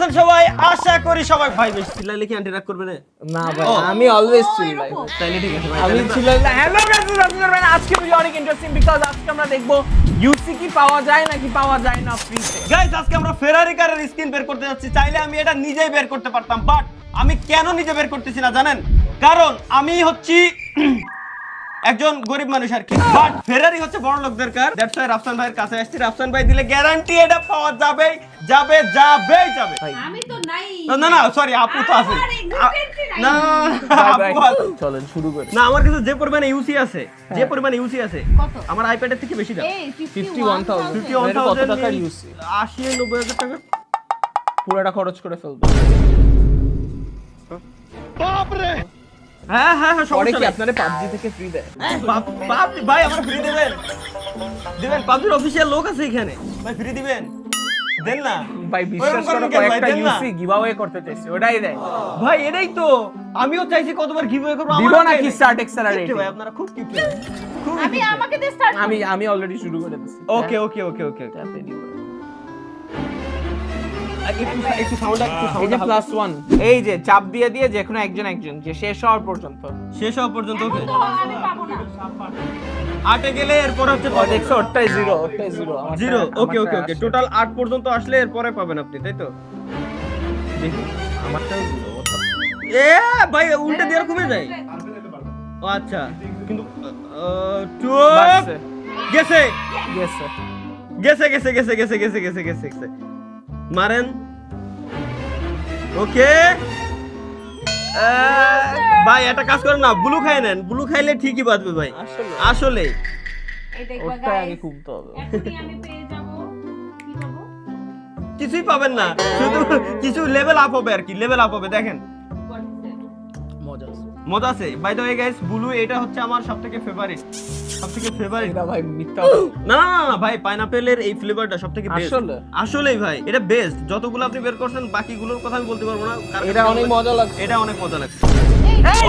আছেন সবাই? আশা করি সবাই ভাই বেশ চিল্লাইলে কি আন্টি রাগ করবে না? না ভাই আমি অলওয়েজ চিল্লাই তাইলে ঠিক আছে ভাই। আমি চিল্লাই না। হ্যালো গাইস আপনারা আজকে ভিডিও অনেক ইন্টারেস্টিং বিকজ আজকে আমরা দেখব ইউসি কি পাওয়া যায় নাকি পাওয়া যায় না ফ্রিতে। গাইস আজকে আমরা ফেরারি কারের স্ক্রিন বের করতে যাচ্ছি। চাইলে আমি এটা নিজেই বের করতে পারতাম, বাট আমি কেন নিজে বের করতেছি না জানেন? কারণ আমি হচ্ছি একজন গরিব মানুষ আর কি, বাট ফেরারি হচ্ছে বড় লোকদের কার। দ্যাটস ওয়াই রাফসান ভাইয়ের কাছে আসছি। রাফসান ভাই দিলে গ্যারান্টি এটা পাওয়া যাবে যাবে যাবে যাবে। আমি তো নাই। না না সরি, আপু তো আছে। না আপু আছে। চলেন শুরু করি। না আমার কাছে যে পরিমাণে ইউসি আছে, যে পরিমাণে ইউসি আছে কত? আমার আইপ্যাডের থেকে বেশি দাম। এই 51,000 51,000 কত টাকার ইউসি? 80-90,000 টাকা পুরোটা খরচ করে ফেলবো। হ্যাঁ হ্যাঁ হ্যাঁ পরে সমস্যা কি নেই। আপনারা পাবজি থেকে ফ্রি দেয়? ভাই আমার ফ্রি দিবেন? দিবেন? পাবজির অফিশিয়াল লোক আছে এখানে, ভাই ফ্রি দিবেন? দেন না ভাই বিশ্বাস করো কয়েকটা ইউসি গিভঅ্যাওয়ে করতে চাইছি ওটাই দেয়। ভাই এটাই তো আমিও চাইছি কতবার গিভঅ্যাওয়ে করব। দিব নাকি স্টার্ট এক্সেলারেটর? ভাই আপনারা খুব কিউট খুব আমি আমাকে দিয়ে স্টার্ট আমি অলরেডি শুরু করে দিয়েছি। ওকে ওকে ওকে ওকে ট্যাপে দিব। একটু সাউন্ড এই যে +1 এই যে চাপ দিয়ে দিয়ে যে কোনো একজন যে শেষ হওয়ার পর্যন্ত শেষ হওয়া পর্যন্ত ওকে তো আমি পাবো না। 8 এ গেলে এরপর হচ্ছে ও দেখছো ওটাই জিরো 0। ওকে ওকে ওকে টোটাল 8 পর্যন্ত আসলে এরপরে পাবেন আপনি, তাই তো? দেখি আমারটাও জিরো। এ ভাই উল্টে দিয়ে আর কমে যায়। ও আচ্ছা কিন্তু বাসে গেছে গেছে গেছে গেছে গেছে গেছে গেছে গেছে গেছে গেছে মারেন। ওকে ভাই একটা কাজ করেন না, ব্লু খাই নেন, ব্লু খাইলে ঠিকই বাঁচবে ভাই। আসলে আসলে এই দেখবা ওটাই আগে গাইস। খুলতে হবে। এখনই আমি পেয়ে যাব। কি পাবো? কিছুই পাবেন না, শুধু কিছু লেভেল আপ হবে আর কি, লেভেল আপ হবে। দেখেন মজা আছে। মজা আছে। By the way guys, blue এটা হচ্ছে আমার সবথেকে ফেভারিট এটা ভাই মিথ্যা না না না ভাই, পাইনাপেলের এই ফ্লেভারটা সবথেকে বেস্ট। আসলে? আসলেই ভাই এটা বেস্ট। যতগুলো আপনি বের করছেন বাকিগুলোর কথা আমি বলতে পারবো না, কারণ এটা অনেক মজা লাগছে। এটা অনেক মজা লাগছে। এই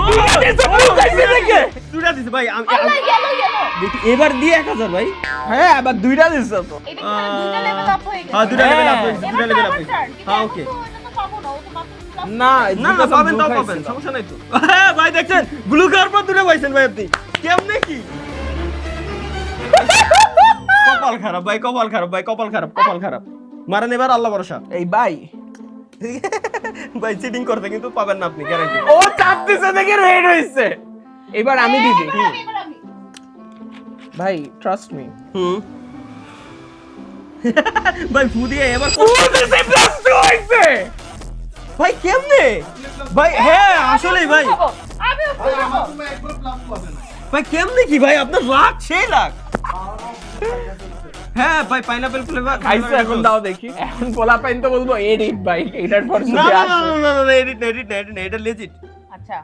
দুইটা দিছে ভাই। আমি আল্লাহ গেল। দেখি এবার দিয়ে 1000 ভাই। হ্যাঁ আবার দুইটা দিছে তো। এটা কি মানে দুইটা লেভেল আপ হয়ে গেছে? হ্যাঁ দুইটা লেভেল আপ হ্যাঁ। হয়েছে, দুইটা লেভেল আপ হয়েছে। হ্যাঁ ওকে। এটা তো পাবো না, ও তো মাত্র plus না না না পাবেন, তাও পাবেন, সমস্যা নাই তো। হ্যাঁ ভাই দেখছেন ব্লু কার পর দুটো পাইছেন ভাই আপনি। কেমনে কি? কপাল খারাপ ভাই, কপাল খারাপ ভাই, কপাল খারাপ, কপাল খারাপ। মারেন এবার, আল্লাহ ভরসা। এই ভাই ভাই চিটিং করতে কিন্তু পাবেন না আপনি, গ্যারান্টি। ও চাপ দিছে দেখে রেড হইছে। এবার আমি দিদি এবার আমি। ভাই ট্রাস্ট মি। ভাই ফু দিয়ে এবার ও দিছে +2 হইছে। ভাই কেমনে ভাই? হ্যাঁ আসলেই ভাই, আমিও পাবো। ভাই কেমনে কি ভাই? আপনার লাখ সেই লাখ। হ্যাঁ ভাই পাইনাপেল ফ্লেভার খাইছে এখন দাও দেখি। এখন পোলা পাইন তো বলবো এডিট ভাই এটার পর না শুধু না আসে। না না না এডিট এডিট এডিট এটা লেজিট। আচ্ছা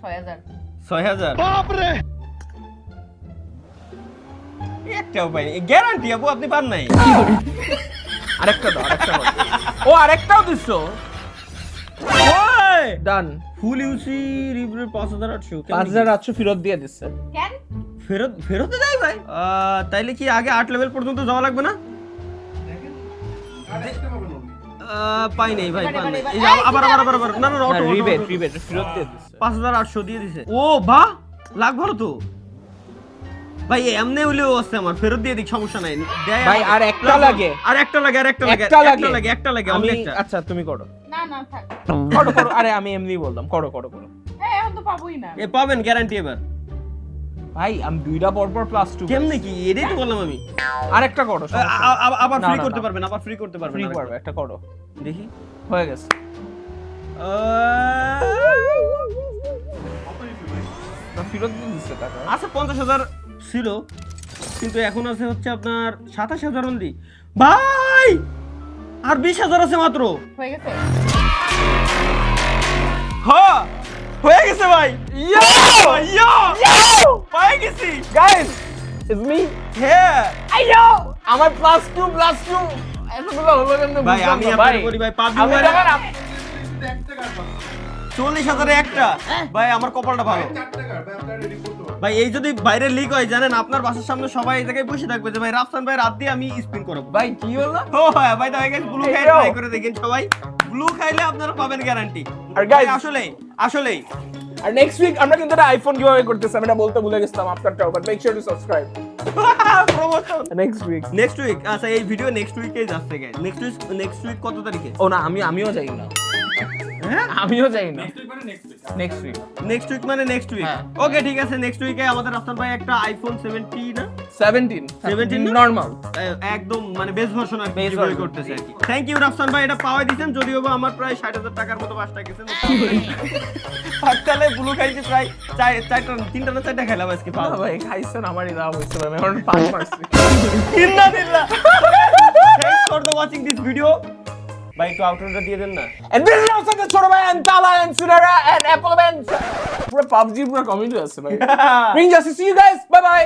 6000। 6000 বাপ রে, একটাও পাইনি। গ্যারান্টি আপু আপনি পান নাই। আরেকটা দাও আরেকটা দাও। ও আরেকটাও দিছো। ওই ডান। ফুল ইউসি রিভিউ 5800 5800 ফেরত দিয়ে দিছে। কেন? ফেরত দেয় ভাই? তাইলে কি আগে 8 লেভেল পর্যন্ত যাওয়া লাগবে না? পাই নাই ভাই, পাই নাই। এই যে আবার না না অটো রিবেট ফেরত দিয়ে দিছে। 5800 দিয়ে দিছে। ও বাহ, লাখ ভালো তো ভাই। এমনি হইলেও আছে আমার, ফেরত দিয়ে দিক, সমস্যা নাই। ভাই আর একটা লাগে। আর একটা লাগে একটা লাগে আমি অনেকটা। আচ্ছা তুমি করো না না থাক। করো আরে আমি এমনি বললাম করো হ্যাঁ এখন তো পাবোই না। এ পাবেন গ্যারান্টি এবার। ভাই আমি দুইটা পর +2 কেমনে কি? এটাই তো বললাম আমি। আরেকটা করো আবার না, ফ্রি না, করতে না। পারবেন, আবার ফ্রি করতে পারবেন। ফ্রি আরেকটা। করবে একটা করো দেখি। হয়ে গেছে। না ফেরত দিয়ে দিছে টাকা। আচ্ছা 50,000 ছিল কিন্তু এখন আছে হচ্ছে আপনার 27,000 অনলি ভাই। আর 20,000 আছে মাত্র। হয়ে গেছে। হ্যাঁ হয়ে গেছে ভাই। ইয়ো পেয়ে গেছি গাইস ইটস মি। হ্যাঁ আইয়ো আমার +2 এতগুলো হলো কেন ভাই আমি আপনাকে বলি ভাই পাবজি মোবাইল 40,000 এ একটা। ভাই আমার কপালটা ভালো। ভাই এই যদি বাইরে লিক হয় জানেন আপনার বাসার সামনে সবাই এই জায়গায় বসে থাকবে যে ভাই রাফসান ভাই রাত দিয়ে আমি স্পিন করাবো। ভাই কি হলো? ও হ্যাঁ ভাই তাই ব্লু খাই Yo. ট্রাই করে দেখেন সবাই, ব্লু খাইলে আপনারা পাবেন গ্যারান্টি। আর guys- আসলেই আর নেক্সট উইক আমরা কিন্তু একটা আইফোন গিভঅ্যাওয়ে করতেছি, আমি এটা বলতে ভুলে গেছিলাম আফটারটাও, but make sure to subscribe promotion next week. Next week. আচ্ছা এই ভিডিও নেক্সট উইকেই যাচ্ছে গাইস। নেক্সট উইক কত তারিখে? ও না, আমিও যাই না, হ্যাঁ আমিও যাই না, নেক্সট উইক। নেক্সট উইক মানে নেক্সট উইক। হ্যাঁ। ওকে ঠিক আছে, নেক্সট উইকে আমাদের রাফসান ভাই একটা আইফোন 17 না 17 না? নরমাল। একদম মানে বেস ভার্সন আর Base গিভঅ্যাওয়ে version। করতেছে আর কি। থ্যাংক ইউ রাফসান ভাই, এটা পাওয়াই দিবেন, যদিও বা আমার প্রায় 60,000 টাকার মতো বাসটা গেছে। তাহলে ব্লু খাইছি প্রায় 3টা না 4টা খেলাম আজকে পাও। ভাই খাইছেন, আমারই দাম হইছে ভাই, আমি এখন 5 মারছি। ইন্নালিল্লাহ। Thanks for the watching this video. ভাই একটু আউটরোটা দিয়ে দেন না। And this is also the ছোট ভাই and Tala and Sunara and Apple and পুরো PUBG পুরো কমেডি আছে ভাই। Bring justice, see you guys, bye bye.